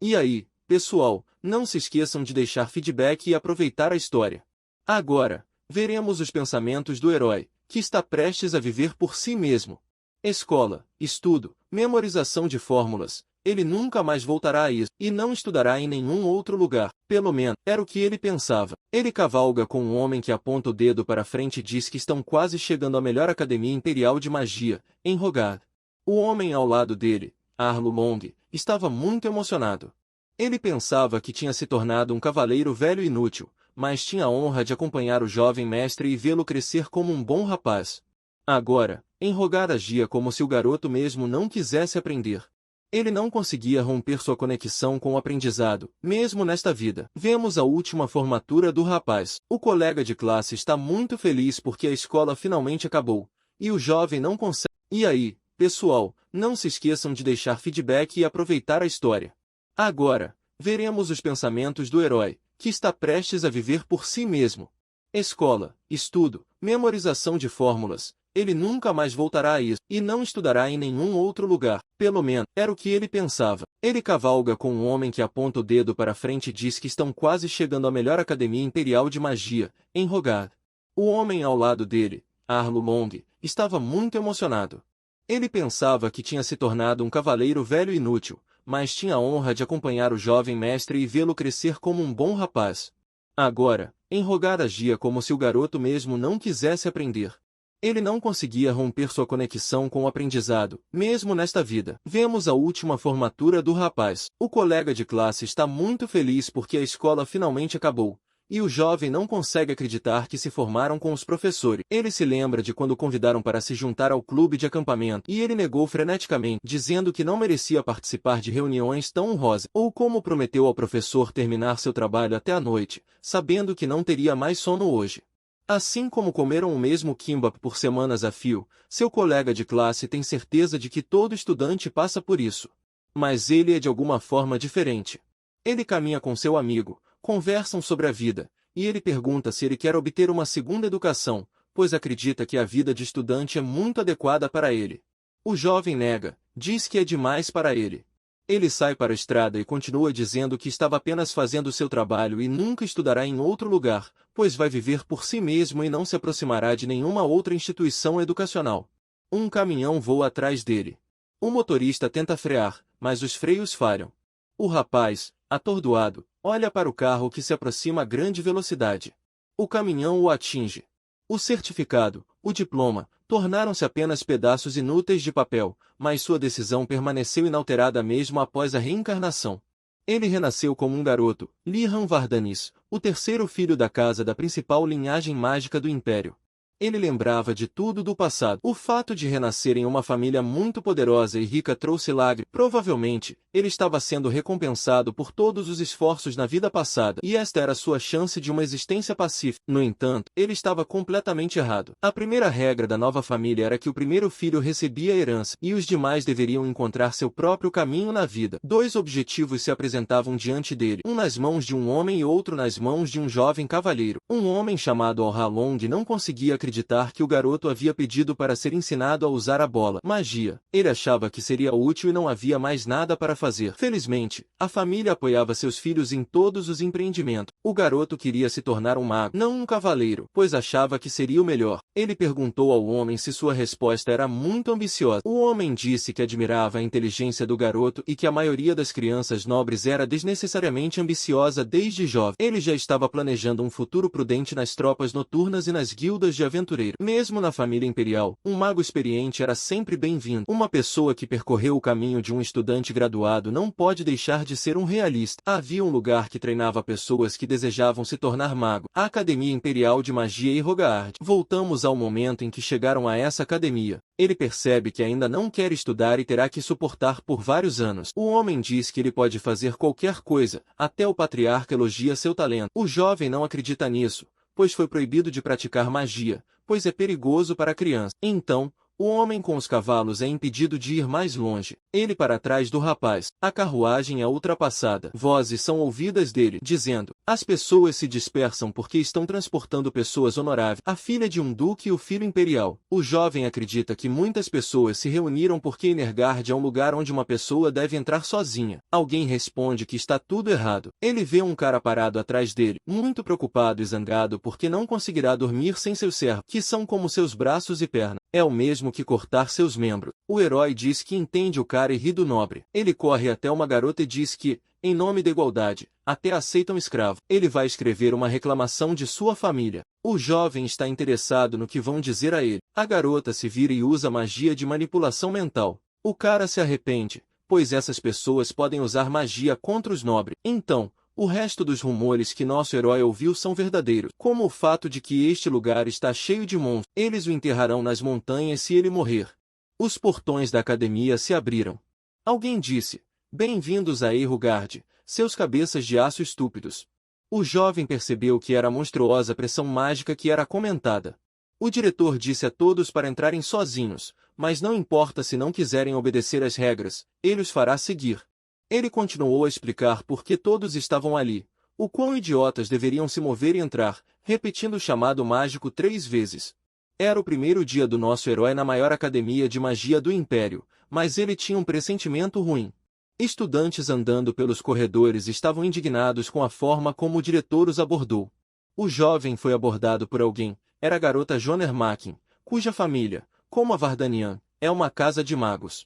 E aí, pessoal, não se esqueçam de deixar feedback e aproveitar a história. Agora, veremos os pensamentos do herói, que está prestes a viver por si mesmo. Escola, estudo, memorização de fórmulas. Ele nunca mais voltará a isso, e não estudará em nenhum outro lugar. Pelo menos, era o que ele pensava. Ele cavalga com um homem que aponta o dedo para frente e diz que estão quase chegando à melhor academia imperial de magia, em Rogard. O homem ao lado dele, Arlo Long, estava muito emocionado. Ele pensava que tinha se tornado um cavaleiro velho e inútil, mas tinha a honra de acompanhar o jovem mestre e vê-lo crescer como um bom rapaz. Agora, Enrogar agia como se o garoto mesmo não quisesse aprender. Ele não conseguia romper sua conexão com o aprendizado, mesmo nesta vida. Vemos a última formatura do rapaz. O colega de classe está muito feliz porque a escola finalmente acabou, e o jovem não consegue. E aí, pessoal, não se esqueçam de deixar feedback e aproveitar a história. Agora, veremos os pensamentos do herói, que está prestes a viver por si mesmo. Escola, estudo, memorização de fórmulas. Ele nunca mais voltará a isso, e não estudará em nenhum outro lugar. Pelo menos, era o que ele pensava. Ele cavalga com um homem que aponta o dedo para frente e diz que estão quase chegando à melhor academia imperial de magia, em Rogard. O homem ao lado dele, Arlo Long, estava muito emocionado. Ele pensava que tinha se tornado um cavaleiro velho e inútil, mas tinha a honra de acompanhar o jovem mestre e vê-lo crescer como um bom rapaz. Agora, Enrogar agia como se o garoto mesmo não quisesse aprender. Ele não conseguia romper sua conexão com o aprendizado, mesmo nesta vida. Vemos a última formatura do rapaz. O colega de classe está muito feliz porque a escola finalmente acabou, e o jovem não consegue acreditar que se formaram com os professores. Ele se lembra de quando o convidaram para se juntar ao clube de acampamento, e ele negou freneticamente, dizendo que não merecia participar de reuniões tão honrosas, ou como prometeu ao professor terminar seu trabalho até a noite, sabendo que não teria mais sono hoje. Assim como comeram o mesmo kimbap por semanas a fio, seu colega de classe tem certeza de que todo estudante passa por isso. Mas ele é de alguma forma diferente. Ele caminha com seu amigo, conversam sobre a vida, e ele pergunta se ele quer obter uma segunda educação, pois acredita que a vida de estudante é muito adequada para ele. O jovem nega, diz que é demais para ele. Ele sai para a estrada e continua dizendo que estava apenas fazendo seu trabalho e nunca estudará em outro lugar, pois vai viver por si mesmo e não se aproximará de nenhuma outra instituição educacional. Um caminhão voa atrás dele. O motorista tenta frear, mas os freios falham. O rapaz, atordoado, olha para o carro que se aproxima a grande velocidade. O caminhão o atinge. O certificado, o diploma, tornaram-se apenas pedaços inúteis de papel, mas sua decisão permaneceu inalterada mesmo após a reencarnação. Ele renasceu como um garoto, Lihan Vardanis, o terceiro filho da casa da principal linhagem mágica do Império. Ele lembrava de tudo do passado. O fato de renascer em uma família muito poderosa e rica trouxe lágrimas. Provavelmente, ele estava sendo recompensado por todos os esforços na vida passada, e esta era sua chance de uma existência pacífica. No entanto, ele estava completamente errado. A primeira regra da nova família era que o primeiro filho recebia a herança, e os demais deveriam encontrar seu próprio caminho na vida. Dois objetivos se apresentavam diante dele, um nas mãos de um homem e outro nas mãos de um jovem cavalheiro. Um homem chamado Al-Halong não conseguia acreditar que o garoto havia pedido para ser ensinado a usar a bola magia. Ele achava que seria útil e não havia mais nada para fazer. Felizmente, a família apoiava seus filhos em todos os empreendimentos. O garoto queria se tornar um mago, não um cavaleiro, pois achava que seria o melhor. Ele perguntou ao homem se sua resposta era muito ambiciosa. O homem disse que admirava a inteligência do garoto e que a maioria das crianças nobres era desnecessariamente ambiciosa desde jovem. Ele já estava planejando um futuro prudente nas tropas noturnas e nas guildas de aventureiros. Mesmo na família imperial, um mago experiente era sempre bem-vindo. Uma pessoa que percorreu o caminho de um estudante graduado não pode deixar de ser um realista. Havia um lugar que treinava pessoas que desejavam se tornar mago, a Academia Imperial de Magia em Rogard. Voltamos ao momento em que chegaram a essa academia. Ele percebe que ainda não quer estudar e terá que suportar por vários anos. O homem diz que ele pode fazer qualquer coisa, até o patriarca elogia seu talento. O jovem não acredita nisso, pois foi proibido de praticar magia, pois é perigoso para a criança. Então, O homem com os cavalos é impedido de ir mais longe. Ele para trás do rapaz. A carruagem é ultrapassada. Vozes são ouvidas dele, dizendo: as pessoas se dispersam porque estão transportando pessoas honoráveis. A filha de um duque e o filho imperial. O jovem acredita que muitas pessoas se reuniram porque Energard é um lugar onde uma pessoa deve entrar sozinha. Alguém responde que está tudo errado. Ele vê um cara parado atrás dele, muito preocupado e zangado porque não conseguirá dormir sem seus servos, que são como seus braços e pernas. É o mesmo que cortar seus membros. O herói diz que entende o cara e ri do nobre. Ele corre até uma garota e diz que, em nome da igualdade, até aceita um escravo. Ele vai escrever uma reclamação de sua família. O jovem está interessado no que vão dizer a ele. A garota se vira e usa magia de manipulação mental. O cara se arrepende, pois essas pessoas podem usar magia contra os nobres. Então, o resto dos rumores que nosso herói ouviu são verdadeiros, como o fato de que este lugar está cheio de monstros. Eles o enterrarão nas montanhas se ele morrer. Os portões da academia se abriram. Alguém disse: bem-vindos a Eirugard, seus cabeças de aço estúpidos. O jovem percebeu que era a monstruosa pressão mágica que era comentada. O diretor disse a todos para entrarem sozinhos, mas não importa se não quiserem obedecer às regras, ele os fará seguir. Ele continuou a explicar por que todos estavam ali, o quão idiotas deveriam se mover e entrar, repetindo o chamado mágico 3 vezes. Era o primeiro dia do nosso herói na maior academia de magia do Império, mas ele tinha um pressentimento ruim. Estudantes andando pelos corredores estavam indignados com a forma como o diretor os abordou. O jovem foi abordado por alguém, era a garota Jonermakin, cuja família, como a Vardanian, é uma casa de magos.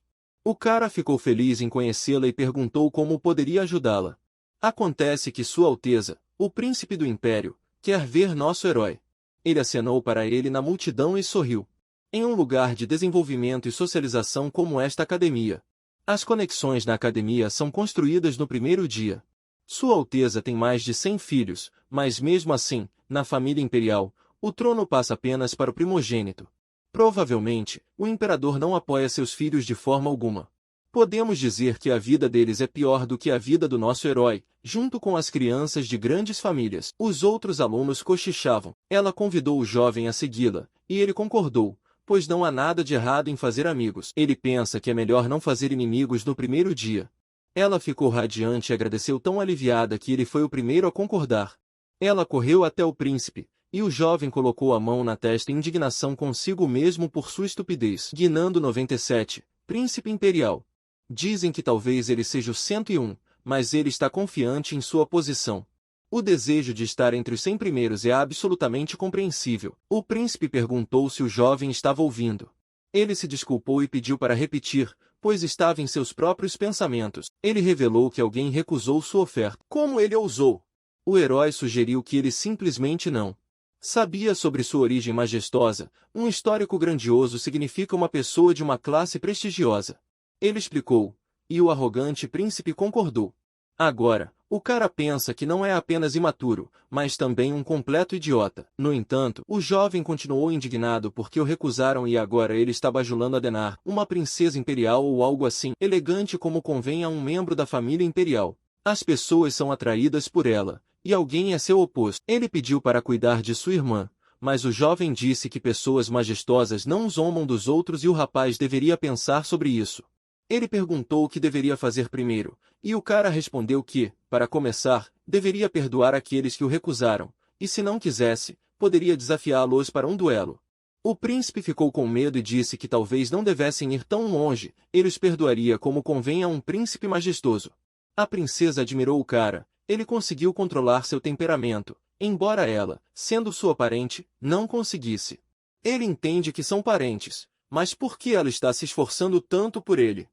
O cara ficou feliz em conhecê-la e perguntou como poderia ajudá-la. Acontece que Sua Alteza, o príncipe do Império, quer ver nosso herói. Ele acenou para ele na multidão e sorriu. Em um lugar de desenvolvimento e socialização como esta academia, as conexões na academia são construídas no primeiro dia. Sua Alteza tem mais de 100 filhos, mas mesmo assim, na família imperial, o trono passa apenas para o primogênito. Provavelmente, o imperador não apoia seus filhos de forma alguma. Podemos dizer que a vida deles é pior do que a vida do nosso herói, junto com as crianças de grandes famílias. Os outros alunos cochichavam. Ela convidou o jovem a segui-la, e ele concordou, pois não há nada de errado em fazer amigos. Ele pensa que é melhor não fazer inimigos no primeiro dia. Ela ficou radiante e agradeceu tão aliviada que ele foi o primeiro a concordar. Ela correu até o príncipe, e o jovem colocou a mão na testa em indignação consigo mesmo por sua estupidez. Guinando 97, príncipe imperial. Dizem que talvez ele seja o 101, mas ele está confiante em sua posição. O desejo de estar entre os 100 primeiros é absolutamente compreensível. O príncipe perguntou se o jovem estava ouvindo. Ele se desculpou e pediu para repetir, pois estava em seus próprios pensamentos. Ele revelou que alguém recusou sua oferta. Como ele ousou? O herói sugeriu que ele simplesmente não sabia sobre sua origem majestosa. Um histórico grandioso significa uma pessoa de uma classe prestigiosa. Ele explicou, e o arrogante príncipe concordou. Agora, o cara pensa que não é apenas imaturo, mas também um completo idiota. No entanto, o jovem continuou indignado porque o recusaram e agora ele está bajulando Adenar, uma princesa imperial ou algo assim, elegante como convém a um membro da família imperial. As pessoas são atraídas por ela, e alguém é seu oposto. Ele pediu para cuidar de sua irmã, mas o jovem disse que pessoas majestosas não zombam dos outros e o rapaz deveria pensar sobre isso. Ele perguntou o que deveria fazer primeiro, e o cara respondeu que, para começar, deveria perdoar aqueles que o recusaram, e se não quisesse, poderia desafiá-los para um duelo. O príncipe ficou com medo e disse que talvez não devessem ir tão longe, ele os perdoaria como convém a um príncipe majestoso. A princesa admirou o cara, ele conseguiu controlar seu temperamento, embora ela, sendo sua parente, não conseguisse. Ele entende que são parentes, mas por que ela está se esforçando tanto por ele?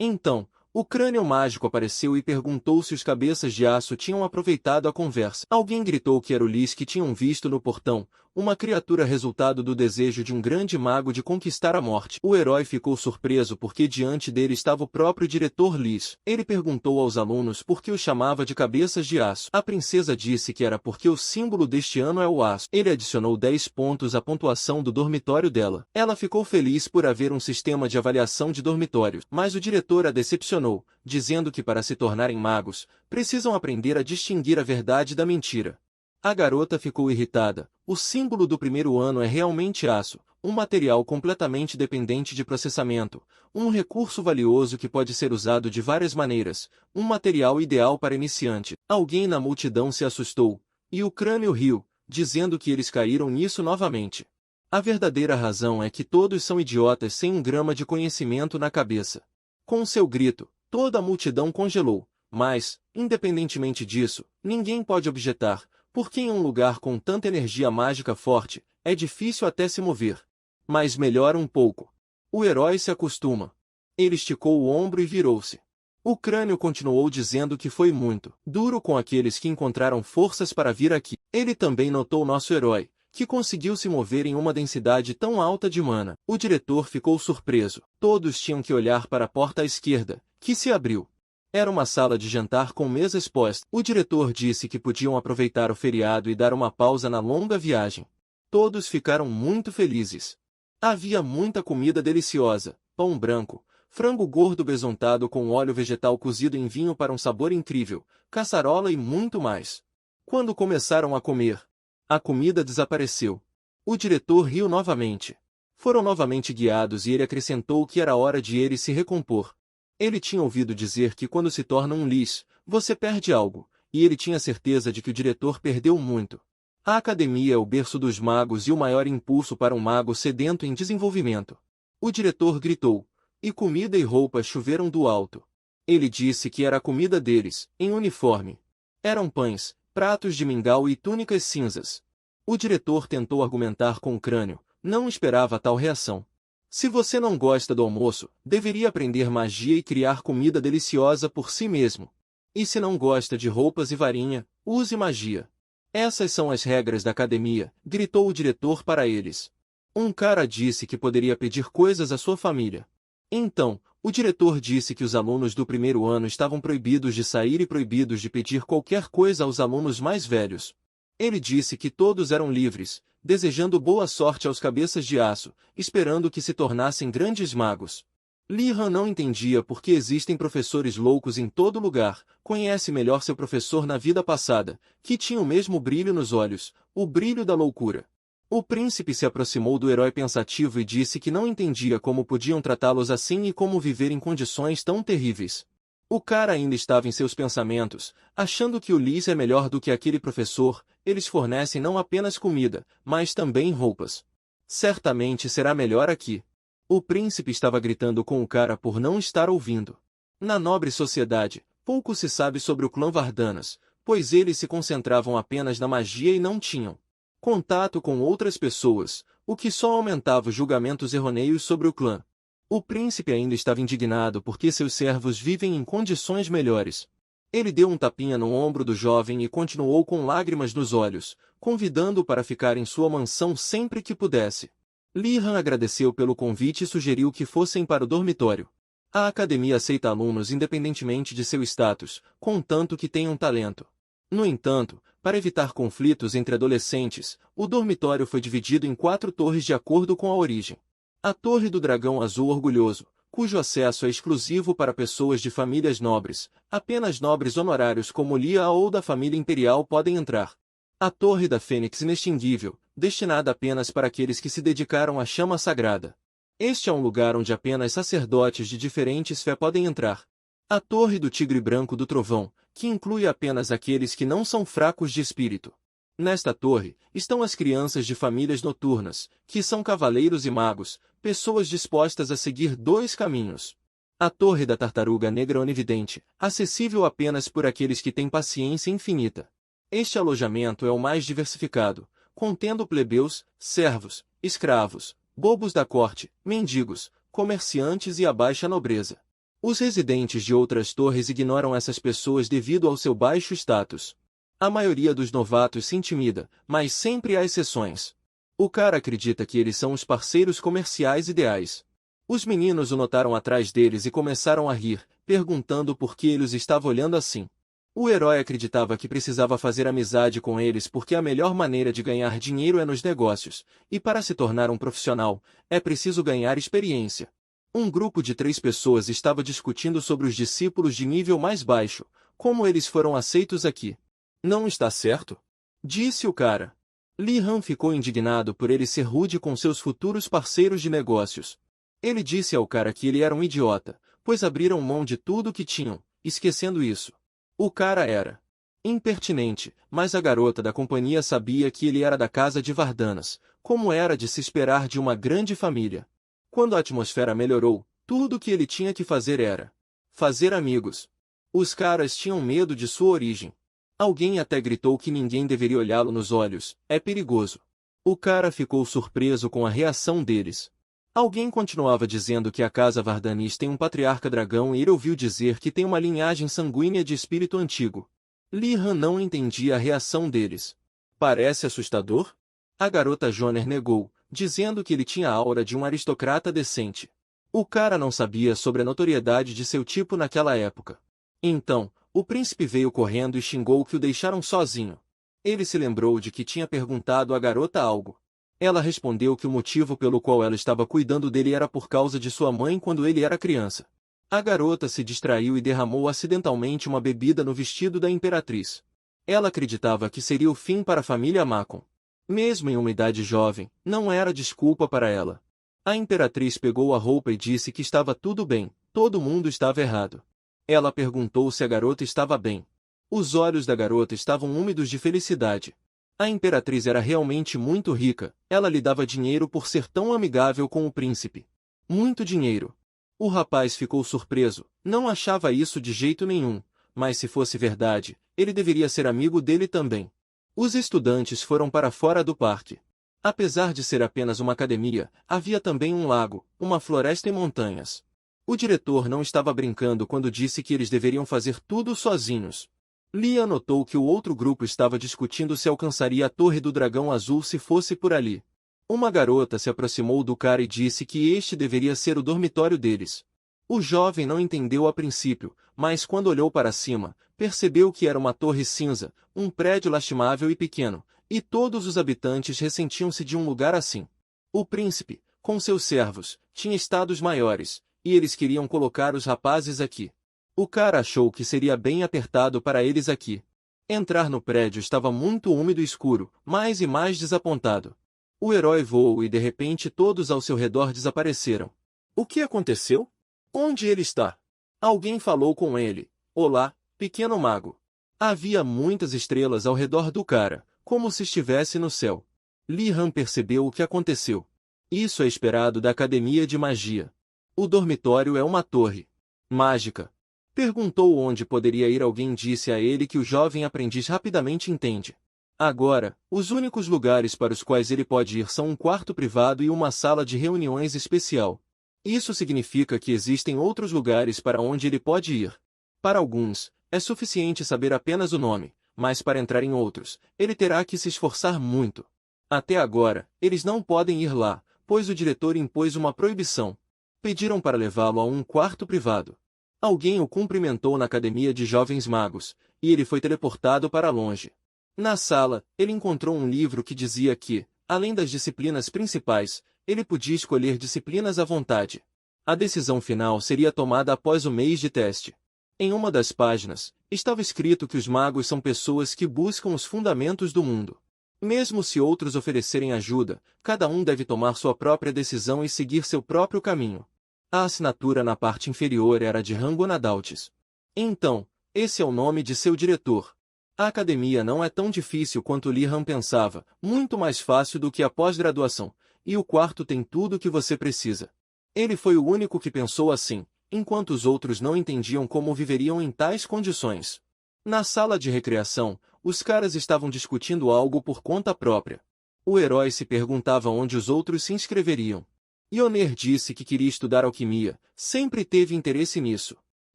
Então, o crânio mágico apareceu e perguntou se os cabeças de aço tinham aproveitado a conversa. Alguém gritou que era o Lis que tinham visto no portão, uma criatura resultado do desejo de um grande mago de conquistar a morte. O herói ficou surpreso porque diante dele estava o próprio diretor Lis. Ele perguntou aos alunos por que o chamava de cabeças de aço. A princesa disse que era porque o símbolo deste ano é o aço. Ele adicionou 10 pontos à pontuação do dormitório dela. Ela ficou feliz por haver um sistema de avaliação de dormitórios, mas o diretor a decepcionou, dizendo que para se tornarem magos, precisam aprender a distinguir a verdade da mentira. A garota ficou irritada. O símbolo do primeiro ano é realmente aço, um material completamente dependente de processamento, um recurso valioso que pode ser usado de várias maneiras, um material ideal para iniciante. Alguém na multidão se assustou, e o crânio riu, dizendo que eles caíram nisso novamente. A verdadeira razão é que todos são idiotas sem um grama de conhecimento na cabeça. Com seu grito, toda a multidão congelou, mas, independentemente disso, ninguém pode objetar, porque em um lugar com tanta energia mágica forte, é difícil até se mover. Mas melhora um pouco. O herói se acostuma. Ele esticou o ombro e virou-se. O crânio continuou dizendo que foi muito duro com aqueles que encontraram forças para vir aqui. Ele também notou nosso herói, que conseguiu se mover em uma densidade tão alta de mana. O diretor ficou surpreso. Todos tinham que olhar para a porta à esquerda, que se abriu. Era uma sala de jantar com mesas postas. O diretor disse que podiam aproveitar o feriado e dar uma pausa na longa viagem. Todos ficaram muito felizes. Havia muita comida deliciosa, pão branco, frango gordo besuntado com óleo vegetal cozido em vinho para um sabor incrível, caçarola e muito mais. Quando começaram a comer, a comida desapareceu. O diretor riu novamente. Foram novamente guiados e ele acrescentou que era hora de eles se recompor. Ele tinha ouvido dizer que quando se torna um lis, você perde algo, e ele tinha certeza de que o diretor perdeu muito. A academia é o berço dos magos e o maior impulso para um mago sedento em desenvolvimento. O diretor gritou, e comida e roupas choveram do alto. Ele disse que era a comida deles, em uniforme. Eram pães, pratos de mingau e túnicas cinzas. O diretor tentou argumentar com o crânio, não esperava tal reação. Se você não gosta do almoço, deveria aprender magia e criar comida deliciosa por si mesmo. E se não gosta de roupas e varinha, use magia. Essas são as regras da academia, gritou o diretor para eles. Um cara disse que poderia pedir coisas à sua família. Então, o diretor disse que os alunos do primeiro ano estavam proibidos de sair e proibidos de pedir qualquer coisa aos alunos mais velhos. Ele disse que todos eram livres, desejando boa sorte aos cabeças de aço, esperando que se tornassem grandes magos. Lihan não entendia por que existem professores loucos em todo lugar, conhece melhor seu professor na vida passada, que tinha o mesmo brilho nos olhos, o brilho da loucura. O príncipe se aproximou do herói pensativo e disse que não entendia como podiam tratá-los assim e como viver em condições tão terríveis. O cara ainda estava em seus pensamentos, achando que o Lis é melhor do que aquele professor, eles fornecem não apenas comida, mas também roupas. Certamente será melhor aqui. O príncipe estava gritando com o cara por não estar ouvindo. Na nobre sociedade, pouco se sabe sobre o clã Vardanas, pois eles se concentravam apenas na magia e não tinham contato com outras pessoas, o que só aumentava os julgamentos errôneos sobre o clã. O príncipe ainda estava indignado porque seus servos vivem em condições melhores. Ele deu um tapinha no ombro do jovem e continuou com lágrimas nos olhos, convidando-o para ficar em sua mansão sempre que pudesse. Lihan agradeceu pelo convite e sugeriu que fossem para o dormitório. A academia aceita alunos independentemente de seu status, contanto que tenham talento. No entanto, para evitar conflitos entre adolescentes, o dormitório foi dividido em 4 torres de acordo com a origem. A Torre do Dragão Azul Orgulhoso, cujo acesso é exclusivo para pessoas de famílias nobres, apenas nobres honorários como Lia ou da família imperial podem entrar. A Torre da Fênix Inextinguível, destinada apenas para aqueles que se dedicaram à chama sagrada. Este é um lugar onde apenas sacerdotes de diferentes fé podem entrar. A Torre do Tigre Branco do Trovão, que inclui apenas aqueles que não são fracos de espírito. Nesta torre, estão as crianças de famílias noturnas, que são cavaleiros e magos, pessoas dispostas a seguir 2 caminhos. A Torre da Tartaruga Negra Onividente, acessível apenas por aqueles que têm paciência infinita. Este alojamento é o mais diversificado, contendo plebeus, servos, escravos, bobos da corte, mendigos, comerciantes e a baixa nobreza. Os residentes de outras torres ignoram essas pessoas devido ao seu baixo status. A maioria dos novatos se intimida, mas sempre há exceções. O cara acredita que eles são os parceiros comerciais ideais. Os meninos o notaram atrás deles e começaram a rir, perguntando por que ele os estava olhando assim. O herói acreditava que precisava fazer amizade com eles porque a melhor maneira de ganhar dinheiro é nos negócios, e para se tornar um profissional, é preciso ganhar experiência. Um grupo de 3 pessoas estava discutindo sobre os discípulos de nível mais baixo, como eles foram aceitos aqui. Não está certo? Disse o cara. Li Han ficou indignado por ele ser rude com seus futuros parceiros de negócios. Ele disse ao cara que ele era um idiota, pois abriram mão de tudo que tinham, esquecendo isso. O cara era impertinente, mas a garota da companhia sabia que ele era da casa de Vardanas, como era de se esperar de uma grande família. Quando a atmosfera melhorou, tudo o que ele tinha que fazer era fazer amigos. Os caras tinham medo de sua origem. Alguém até gritou que ninguém deveria olhá-lo nos olhos, é perigoso. O cara ficou surpreso com a reação deles. Alguém continuava dizendo que a casa Vardanis tem um patriarca dragão e ele ouviu dizer que tem uma linhagem sanguínea de espírito antigo. Li Han não entendia a reação deles. Parece assustador? A garota Joner negou, dizendo que ele tinha a aura de um aristocrata decente. O cara não sabia sobre a notoriedade de seu tipo naquela época. Então, o príncipe veio correndo e xingou que o deixaram sozinho. Ele se lembrou de que tinha perguntado à garota algo. Ela respondeu que o motivo pelo qual ela estava cuidando dele era por causa de sua mãe quando ele era criança. A garota se distraiu e derramou acidentalmente uma bebida no vestido da imperatriz. Ela acreditava que seria o fim para a família Macon. Mesmo em uma idade jovem, não era desculpa para ela. A imperatriz pegou a roupa e disse que estava tudo bem, todo mundo estava errado. Ela perguntou se a garota estava bem. Os olhos da garota estavam úmidos de felicidade. A imperatriz era realmente muito rica, ela lhe dava dinheiro por ser tão amigável com o príncipe. Muito dinheiro. O rapaz ficou surpreso, não achava isso de jeito nenhum, mas se fosse verdade, ele deveria ser amigo dele também. Os estudantes foram para fora do parque. Apesar de ser apenas uma academia, havia também um lago, uma floresta e montanhas. O diretor não estava brincando quando disse que eles deveriam fazer tudo sozinhos. Lia notou que o outro grupo estava discutindo se alcançaria a Torre do Dragão Azul se fosse por ali. Uma garota se aproximou do cara e disse que este deveria ser o dormitório deles. O jovem não entendeu a princípio, mas quando olhou para cima, percebeu que era uma torre cinza, um prédio lastimável e pequeno, e todos os habitantes ressentiam-se de um lugar assim. O príncipe, com seus servos, tinha estados maiores, e eles queriam colocar os rapazes aqui. O cara achou que seria bem apertado para eles aqui. Entrar no prédio estava muito úmido e escuro, mais e mais desapontado. O herói voou e de repente todos ao seu redor desapareceram. O que aconteceu? Onde ele está? Alguém falou com ele. Olá, pequeno mago. Havia muitas estrelas ao redor do cara, como se estivesse no céu. Li Han percebeu o que aconteceu. Isso é esperado da Academia de Magia. O dormitório é uma torre mágica. Perguntou onde poderia ir. Alguém disse a ele que o jovem aprendiz rapidamente entende. Agora, os únicos lugares para os quais ele pode ir são um quarto privado e uma sala de reuniões especial. Isso significa que existem outros lugares para onde ele pode ir. Para alguns, é suficiente saber apenas o nome, mas para entrar em outros, ele terá que se esforçar muito. Até agora, eles não podem ir lá, pois o diretor impôs uma proibição. Pediram para levá-lo a um quarto privado. Alguém o cumprimentou na Academia de Jovens Magos, e ele foi teleportado para longe. Na sala, ele encontrou um livro que dizia que, além das disciplinas principais, ele podia escolher disciplinas à vontade. A decisão final seria tomada após o mês de teste. Em uma das páginas, estava escrito que os magos são pessoas que buscam os fundamentos do mundo. Mesmo se outros oferecerem ajuda, cada um deve tomar sua própria decisão e seguir seu próprio caminho. A assinatura na parte inferior era de Rangonadaltes. Então, esse é o nome de seu diretor. A academia não é tão difícil quanto Li Han pensava, muito mais fácil do que a pós-graduação, e o quarto tem tudo o que você precisa. Ele foi o único que pensou assim, enquanto os outros não entendiam como viveriam em tais condições. Na sala de recreação, os caras estavam discutindo algo por conta própria. O herói se perguntava onde os outros se inscreveriam. Ioner disse que queria estudar alquimia, sempre teve interesse nisso.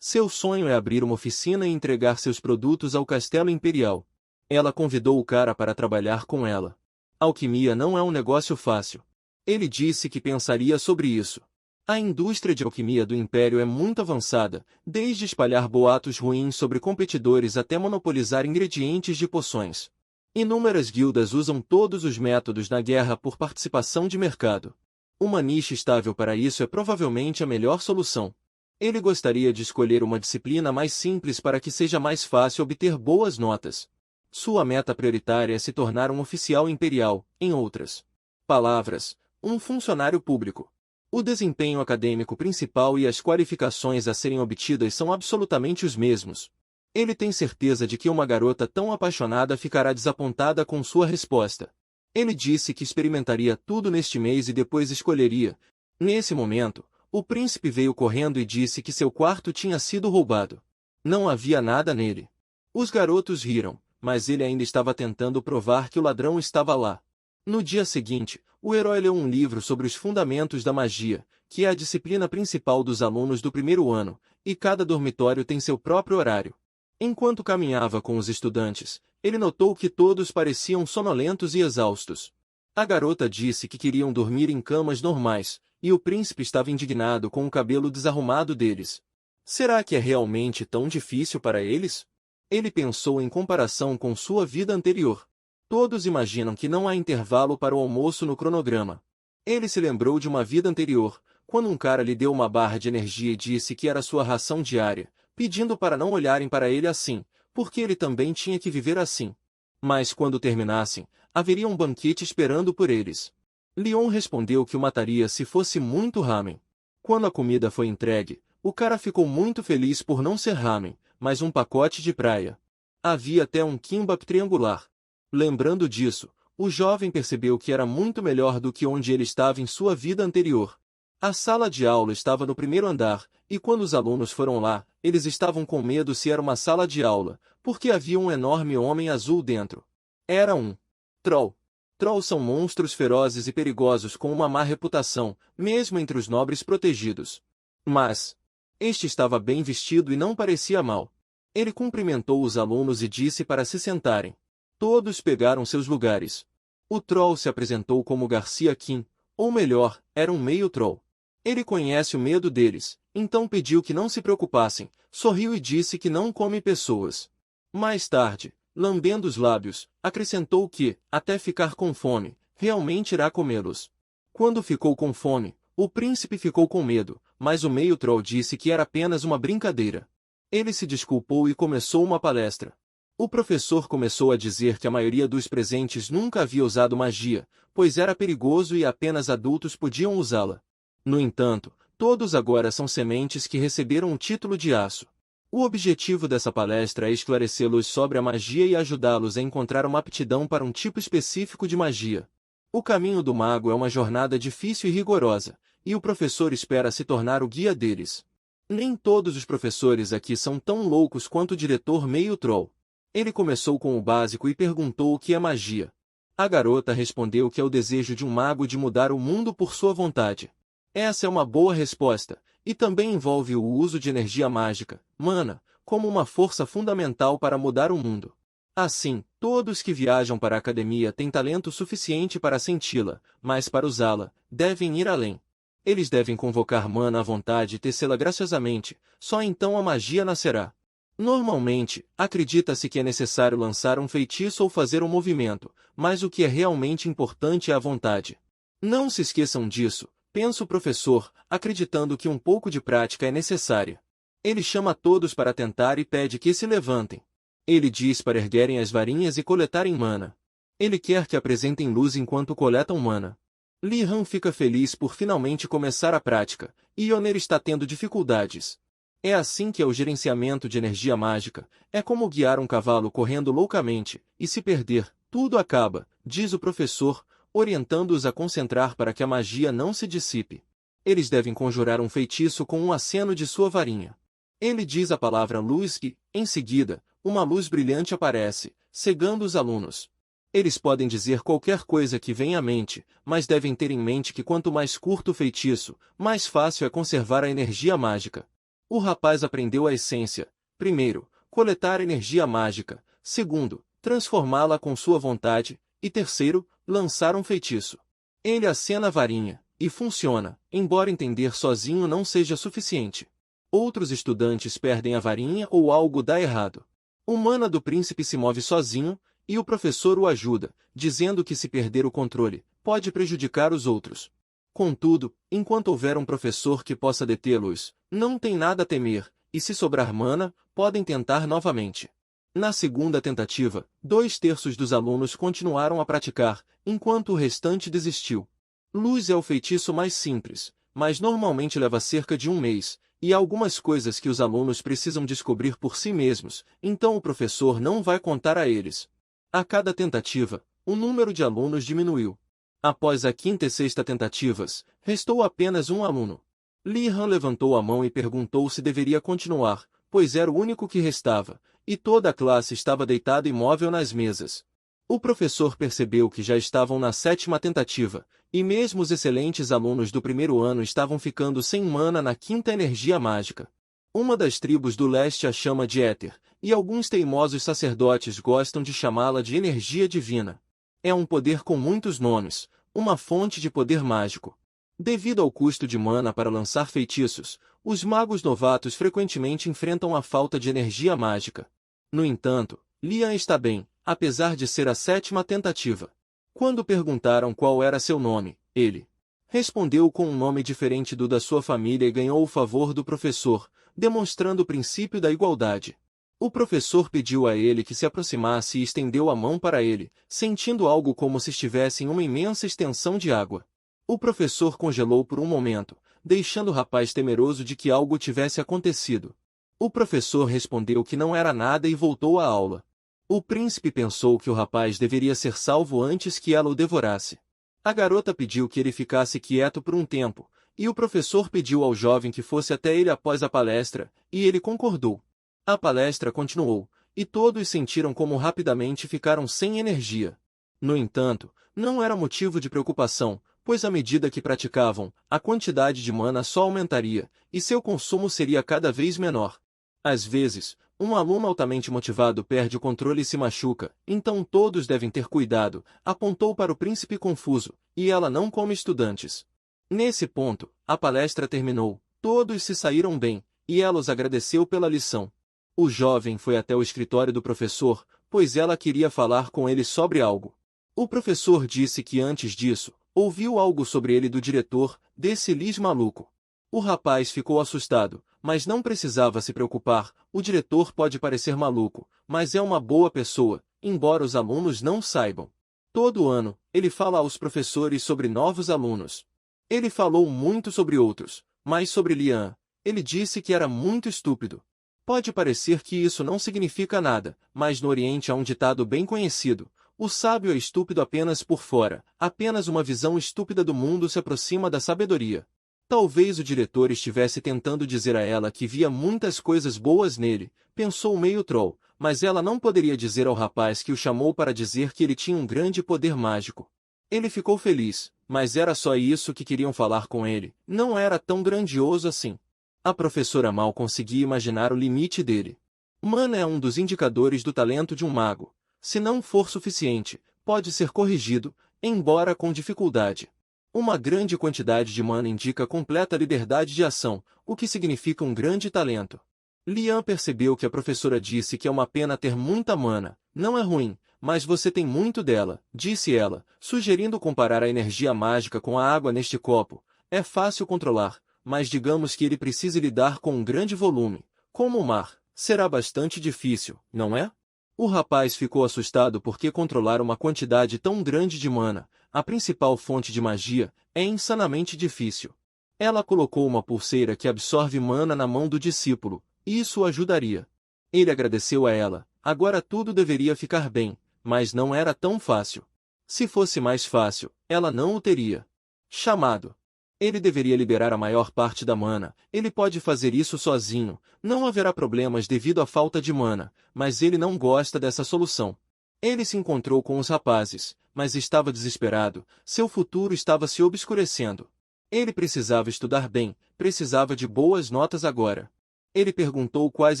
Seu sonho é abrir uma oficina e entregar seus produtos ao Castelo Imperial. Ela convidou o cara para trabalhar com ela. Alquimia não é um negócio fácil. Ele disse que pensaria sobre isso. A indústria de alquimia do Império é muito avançada, desde espalhar boatos ruins sobre competidores até monopolizar ingredientes de poções. Inúmeras guildas usam todos os métodos na guerra por participação de mercado. Uma niche estável para isso é provavelmente a melhor solução. Ele gostaria de escolher uma disciplina mais simples para que seja mais fácil obter boas notas. Sua meta prioritária é se tornar um oficial imperial, em outras palavras, um funcionário público. O desempenho acadêmico principal e as qualificações a serem obtidas são absolutamente os mesmos. Ele tem certeza de que uma garota tão apaixonada ficará desapontada com sua resposta. Ele disse que experimentaria tudo neste mês e depois escolheria. Nesse momento, o príncipe veio correndo e disse que seu quarto tinha sido roubado. Não havia nada nele. Os garotos riram, mas ele ainda estava tentando provar que o ladrão estava lá. No dia seguinte, o herói leu um livro sobre os fundamentos da magia, que é a disciplina principal dos alunos do primeiro ano, e cada dormitório tem seu próprio horário. Enquanto caminhava com os estudantes, ele notou que todos pareciam sonolentos e exaustos. A garota disse que queriam dormir em camas normais, e o príncipe estava indignado com o cabelo desarrumado deles. Será que é realmente tão difícil para eles? Ele pensou em comparação com sua vida anterior. Todos imaginam que não há intervalo para o almoço no cronograma. Ele se lembrou de uma vida anterior, quando um cara lhe deu uma barra de energia e disse que era sua ração diária, pedindo para não olharem para ele assim, porque ele também tinha que viver assim. Mas quando terminassem, haveria um banquete esperando por eles. Leon respondeu que o mataria se fosse muito ramen. Quando a comida foi entregue, o cara ficou muito feliz por não ser ramen, mas um pacote de praia. Havia até um kimbap triangular. Lembrando disso, o jovem percebeu que era muito melhor do que onde ele estava em sua vida anterior. A sala de aula estava no primeiro andar, e quando os alunos foram lá, eles estavam com medo se era uma sala de aula, porque havia um enorme homem azul dentro. Era um troll. Trolls são monstros ferozes e perigosos com uma má reputação, mesmo entre os nobres protegidos. Mas este estava bem vestido e não parecia mal. Ele cumprimentou os alunos e disse para se sentarem. Todos pegaram seus lugares. O troll se apresentou como Garcia Kim, ou melhor, era um meio troll. Ele conhece o medo deles, então pediu que não se preocupassem, sorriu e disse que não come pessoas. Mais tarde, lambendo os lábios, acrescentou que, até ficar com fome, realmente irá comê-los. Quando ficou com fome, o príncipe ficou com medo, mas o meio troll disse que era apenas uma brincadeira. Ele se desculpou e começou uma palestra. O professor começou a dizer que a maioria dos presentes nunca havia usado magia, pois era perigoso e apenas adultos podiam usá-la. No entanto, todos agora são sementes que receberam o título de aço. O objetivo dessa palestra é esclarecê-los sobre a magia e ajudá-los a encontrar uma aptidão para um tipo específico de magia. O caminho do mago é uma jornada difícil e rigorosa, e o professor espera se tornar o guia deles. Nem todos os professores aqui são tão loucos quanto o diretor meio troll. Ele começou com o básico e perguntou o que é magia. A garota respondeu que é o desejo de um mago de mudar o mundo por sua vontade. Essa é uma boa resposta, e também envolve o uso de energia mágica, mana, como uma força fundamental para mudar o mundo. Assim, todos que viajam para a academia têm talento suficiente para senti-la, mas para usá-la, devem ir além. Eles devem convocar mana à vontade e tecê-la graciosamente, só então a magia nascerá. Normalmente, acredita-se que é necessário lançar um feitiço ou fazer um movimento, mas o que é realmente importante é a vontade. Não se esqueçam disso, pensa o professor, acreditando que um pouco de prática é necessária. Ele chama todos para tentar e pede que se levantem. Ele diz para erguerem as varinhas e coletarem mana. Ele quer que apresentem luz enquanto coletam mana. Li Han fica feliz por finalmente começar a prática, e Yoner está tendo dificuldades. É assim que é o gerenciamento de energia mágica, é como guiar um cavalo correndo loucamente, e se perder, tudo acaba, diz o professor, orientando-os a concentrar para que a magia não se dissipe. Eles devem conjurar um feitiço com um aceno de sua varinha. Ele diz a palavra luz e, em seguida, uma luz brilhante aparece, cegando os alunos. Eles podem dizer qualquer coisa que venha à mente, mas devem ter em mente que quanto mais curto o feitiço, mais fácil é conservar a energia mágica. O rapaz aprendeu a essência. Primeiro, coletar energia mágica. Segundo, transformá-la com sua vontade. E terceiro, lançar um feitiço. Ele acena a varinha, e funciona, embora entender sozinho não seja suficiente. Outros estudantes perdem a varinha ou algo dá errado. O mana do príncipe se move sozinho, e o professor o ajuda, dizendo que se perder o controle, pode prejudicar os outros. Contudo, enquanto houver um professor que possa detê-los, não tem nada a temer, e se sobrar mana, podem tentar novamente. Na segunda tentativa, 2/3 dos alunos continuaram a praticar, enquanto o restante desistiu. Luz é o feitiço mais simples, mas normalmente leva cerca de 1 mês, e há algumas coisas que os alunos precisam descobrir por si mesmos, então o professor não vai contar a eles. A cada tentativa, o número de alunos diminuiu. Após a quinta e sexta tentativas, restou apenas um aluno. Li Han levantou a mão e perguntou se deveria continuar, pois era o único que restava, e toda a classe estava deitada imóvel nas mesas. O professor percebeu que já estavam na sétima tentativa, e mesmo os excelentes alunos do primeiro ano estavam ficando sem mana na quinta energia mágica. Uma das tribos do leste a chama de éter, e alguns teimosos sacerdotes gostam de chamá-la de energia divina. É um poder com muitos nomes, uma fonte de poder mágico. Devido ao custo de mana para lançar feitiços, os magos novatos frequentemente enfrentam a falta de energia mágica. No entanto, Lian está bem, apesar de ser a sétima tentativa. Quando perguntaram qual era seu nome, ele respondeu com um nome diferente do da sua família e ganhou o favor do professor, demonstrando o princípio da igualdade. O professor pediu a ele que se aproximasse e estendeu a mão para ele, sentindo algo como se estivesse em uma imensa extensão de água. O professor congelou por um momento, deixando o rapaz temeroso de que algo tivesse acontecido. O professor respondeu que não era nada e voltou à aula. O príncipe pensou que o rapaz deveria ser salvo antes que ela o devorasse. A garota pediu que ele ficasse quieto por um tempo, e o professor pediu ao jovem que fosse até ele após a palestra, e ele concordou. A palestra continuou, e todos sentiram como rapidamente ficaram sem energia. No entanto, não era motivo de preocupação, pois à medida que praticavam, a quantidade de mana só aumentaria, e seu consumo seria cada vez menor. Às vezes, um aluno altamente motivado perde o controle e se machuca, então todos devem ter cuidado, apontou para o príncipe confuso, e ela não come estudantes. Nesse ponto, a palestra terminou, todos se saíram bem, e ela os agradeceu pela lição. O jovem foi até o escritório do professor, pois ela queria falar com ele sobre algo. O professor disse que antes disso, ouviu algo sobre ele do diretor, desse Lis maluco. O rapaz ficou assustado, mas não precisava se preocupar, o diretor pode parecer maluco, mas é uma boa pessoa, embora os alunos não saibam. Todo ano, ele fala aos professores sobre novos alunos. Ele falou muito sobre outros, mas sobre Lian, ele disse que era muito estúpido. Pode parecer que isso não significa nada, mas no Oriente há um ditado bem conhecido: o sábio é estúpido apenas por fora, apenas uma visão estúpida do mundo se aproxima da sabedoria. Talvez o diretor estivesse tentando dizer a ela que via muitas coisas boas nele, pensou meio troll, mas ela não poderia dizer ao rapaz que o chamou para dizer que ele tinha um grande poder mágico. Ele ficou feliz, mas era só isso que queriam falar com ele, não era tão grandioso assim. A professora mal conseguia imaginar o limite dele. Mana é um dos indicadores do talento de um mago. Se não for suficiente, pode ser corrigido, embora com dificuldade. Uma grande quantidade de mana indica completa liberdade de ação, o que significa um grande talento. Lian percebeu que a professora disse que é uma pena ter muita mana, não é ruim, mas você tem muito dela, disse ela, sugerindo comparar a energia mágica com a água neste copo. É fácil controlar, mas digamos que ele precise lidar com um grande volume, como o mar, será bastante difícil, não é? O rapaz ficou assustado porque controlar uma quantidade tão grande de mana, a principal fonte de magia, é insanamente difícil. Ela colocou uma pulseira que absorve mana na mão do discípulo, e isso o ajudaria. Ele agradeceu a ela, agora tudo deveria ficar bem, mas não era tão fácil. Se fosse mais fácil, ela não o teria chamado. Ele deveria liberar a maior parte da mana, ele pode fazer isso sozinho, não haverá problemas devido à falta de mana, mas ele não gosta dessa solução. Ele se encontrou com os rapazes, mas estava desesperado, seu futuro estava se obscurecendo. Ele precisava estudar bem, precisava de boas notas agora. Ele perguntou quais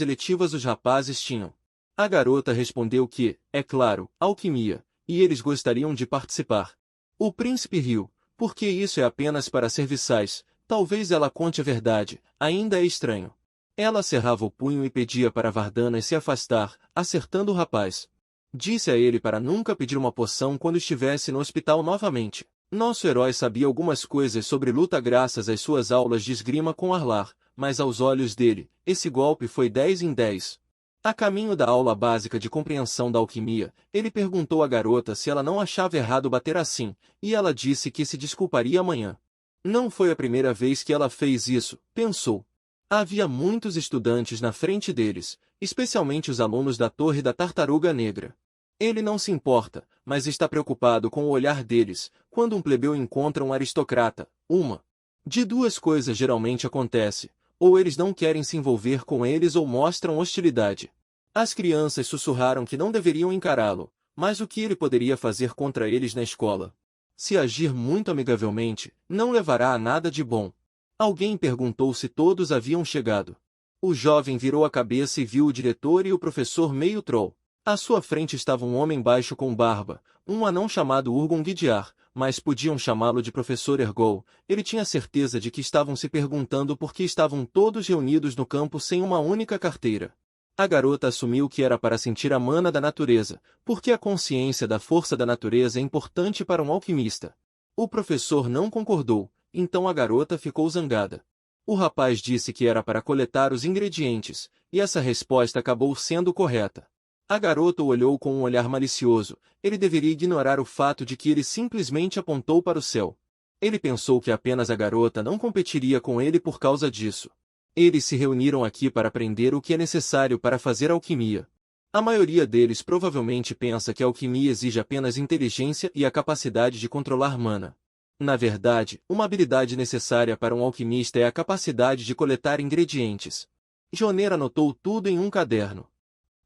eletivas os rapazes tinham. A garota respondeu que, é claro, alquimia, e eles gostariam de participar. O príncipe riu. Porque isso é apenas para serviçais, talvez ela conte a verdade, ainda é estranho. Ela cerrava o punho e pedia para Vardana se afastar, acertando o rapaz. Disse a ele para nunca pedir uma poção quando estivesse no hospital novamente. Nosso herói sabia algumas coisas sobre luta graças às suas aulas de esgrima com Arlar, mas aos olhos dele, esse golpe foi 10 em 10. A caminho da aula básica de compreensão da alquimia, ele perguntou à garota se ela não achava errado bater assim, e ela disse que se desculparia amanhã. Não foi a primeira vez que ela fez isso, pensou. Havia muitos estudantes na frente deles, especialmente os alunos da Torre da Tartaruga Negra. Ele não se importa, mas está preocupado com o olhar deles, quando um plebeu encontra um aristocrata. Uma de duas coisas geralmente acontece: ou eles não querem se envolver com eles ou mostram hostilidade. As crianças sussurraram que não deveriam encará-lo, mas o que ele poderia fazer contra eles na escola? Se agir muito amigavelmente, não levará a nada de bom. Alguém perguntou se todos haviam chegado. O jovem virou a cabeça e viu o diretor e o professor meio troll. À sua frente estava um homem baixo com barba, um anão chamado Urgon Vidyar, mas podiam chamá-lo de Professor Ergol. Ele tinha certeza de que estavam se perguntando por que estavam todos reunidos no campo sem uma única carteira. A garota assumiu que era para sentir a mana da natureza, porque a consciência da força da natureza é importante para um alquimista. O professor não concordou, então a garota ficou zangada. O rapaz disse que era para coletar os ingredientes, e essa resposta acabou sendo correta. A garota o olhou com um olhar malicioso. Ele deveria ignorar o fato de que ele simplesmente apontou para o céu. Ele pensou que apenas a garota não competiria com ele por causa disso. Eles se reuniram aqui para aprender o que é necessário para fazer alquimia. A maioria deles provavelmente pensa que a alquimia exige apenas inteligência e a capacidade de controlar mana. Na verdade, uma habilidade necessária para um alquimista é a capacidade de coletar ingredientes. Joner anotou tudo em um caderno.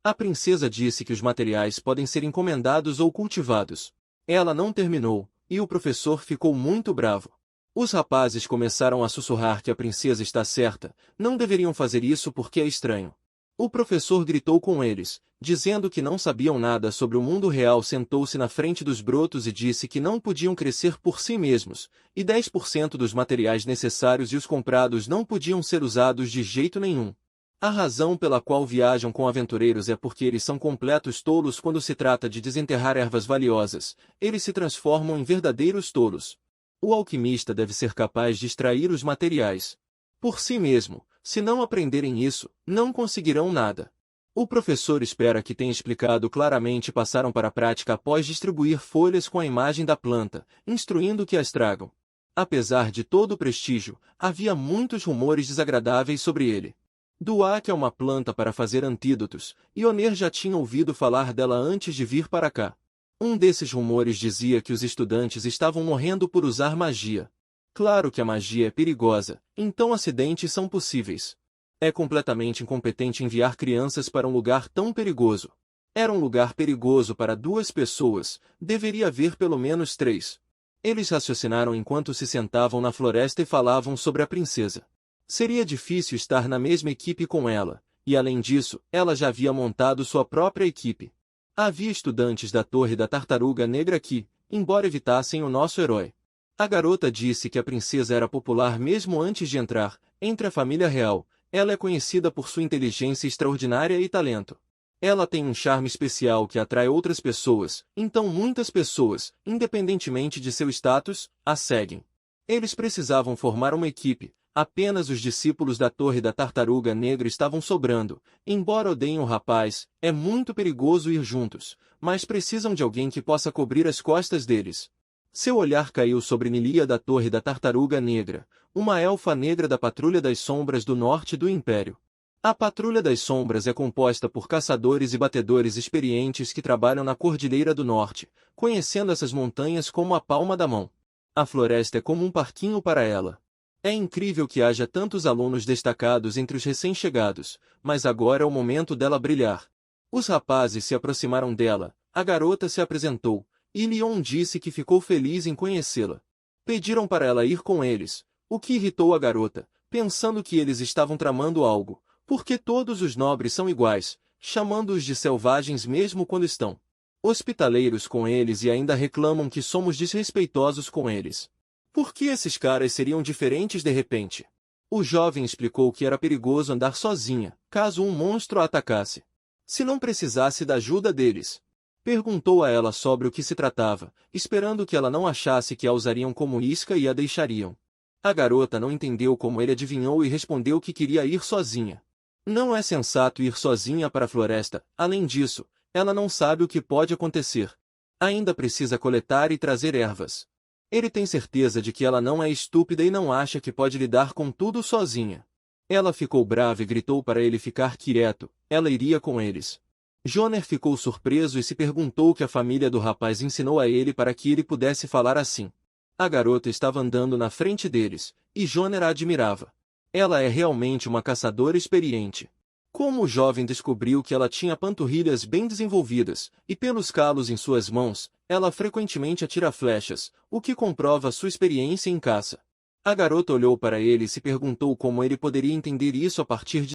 A princesa disse que os materiais podem ser encomendados ou cultivados. Ela não terminou, e o professor ficou muito bravo. Os rapazes começaram a sussurrar que a princesa está certa, não deveriam fazer isso porque é estranho. O professor gritou com eles, dizendo que não sabiam nada sobre o mundo real. Sentou-se na frente dos brotos e disse que não podiam crescer por si mesmos, e 10% dos materiais necessários e os comprados não podiam ser usados de jeito nenhum. A razão pela qual viajam com aventureiros é porque eles são completos tolos quando se trata de desenterrar ervas valiosas. Eles se transformam em verdadeiros tolos. O alquimista deve ser capaz de extrair os materiais por si mesmo. Se não aprenderem isso, não conseguirão nada. O professor espera que tenha explicado claramente e passaram para a prática após distribuir folhas com a imagem da planta, instruindo que as tragam. Apesar de todo o prestígio, havia muitos rumores desagradáveis sobre ele. Duak é uma planta para fazer antídotos, e Oner já tinha ouvido falar dela antes de vir para cá. Um desses rumores dizia que os estudantes estavam morrendo por usar magia. Claro que a magia é perigosa, então acidentes são possíveis. É completamente incompetente enviar crianças para um lugar tão perigoso. Era um lugar perigoso para 2 pessoas, deveria haver pelo menos 3. Eles raciocinaram enquanto se sentavam na floresta e falavam sobre a princesa. Seria difícil estar na mesma equipe com ela, e além disso, ela já havia montado sua própria equipe. Havia estudantes da Torre da Tartaruga Negra que, embora evitassem o nosso herói. A garota disse que a princesa era popular mesmo antes de entrar, entre a família real. Ela é conhecida por sua inteligência extraordinária e talento. Ela tem um charme especial que atrai outras pessoas, então muitas pessoas, independentemente de seu status, a seguem. Eles precisavam formar uma equipe. Apenas os discípulos da Torre da Tartaruga Negra estavam sobrando. Embora odeiem o rapaz, é muito perigoso ir juntos, mas precisam de alguém que possa cobrir as costas deles. Seu olhar caiu sobre Nilia da Torre da Tartaruga Negra, uma elfa negra da Patrulha das Sombras do Norte do Império. A Patrulha das Sombras é composta por caçadores e batedores experientes que trabalham na Cordilheira do Norte, conhecendo essas montanhas como a palma da mão. A floresta é como um parquinho para ela. É incrível que haja tantos alunos destacados entre os recém-chegados, mas agora é o momento dela brilhar. Os rapazes se aproximaram dela, a garota se apresentou, e Leon disse que ficou feliz em conhecê-la. Pediram para ela ir com eles, o que irritou a garota, pensando que eles estavam tramando algo, porque todos os nobres são iguais, chamando-os de selvagens mesmo quando estão hospitaleiros com eles e ainda reclamam que somos desrespeitosos com eles. Por que esses caras seriam diferentes de repente? O jovem explicou que era perigoso andar sozinha, caso um monstro a atacasse. Se não precisasse da ajuda deles. Perguntou a ela sobre o que se tratava, esperando que ela não achasse que a usariam como isca e a deixariam. A garota não entendeu como ele adivinhou e respondeu que queria ir sozinha. Não é sensato ir sozinha para a floresta, além disso, ela não sabe o que pode acontecer. Ainda precisa coletar e trazer ervas. Ele tem certeza de que ela não é estúpida e não acha que pode lidar com tudo sozinha. Ela ficou brava e gritou para ele ficar quieto, ela iria com eles. Joner ficou surpreso e se perguntou o que a família do rapaz ensinou a ele para que ele pudesse falar assim. A garota estava andando na frente deles, e Joner a admirava. Ela é realmente uma caçadora experiente. Como o jovem descobriu que ela tinha panturrilhas bem desenvolvidas, e pelos calos em suas mãos, ela frequentemente atira flechas, o que comprova sua experiência em caça. A garota olhou para ele e se perguntou como ele poderia entender isso a partir de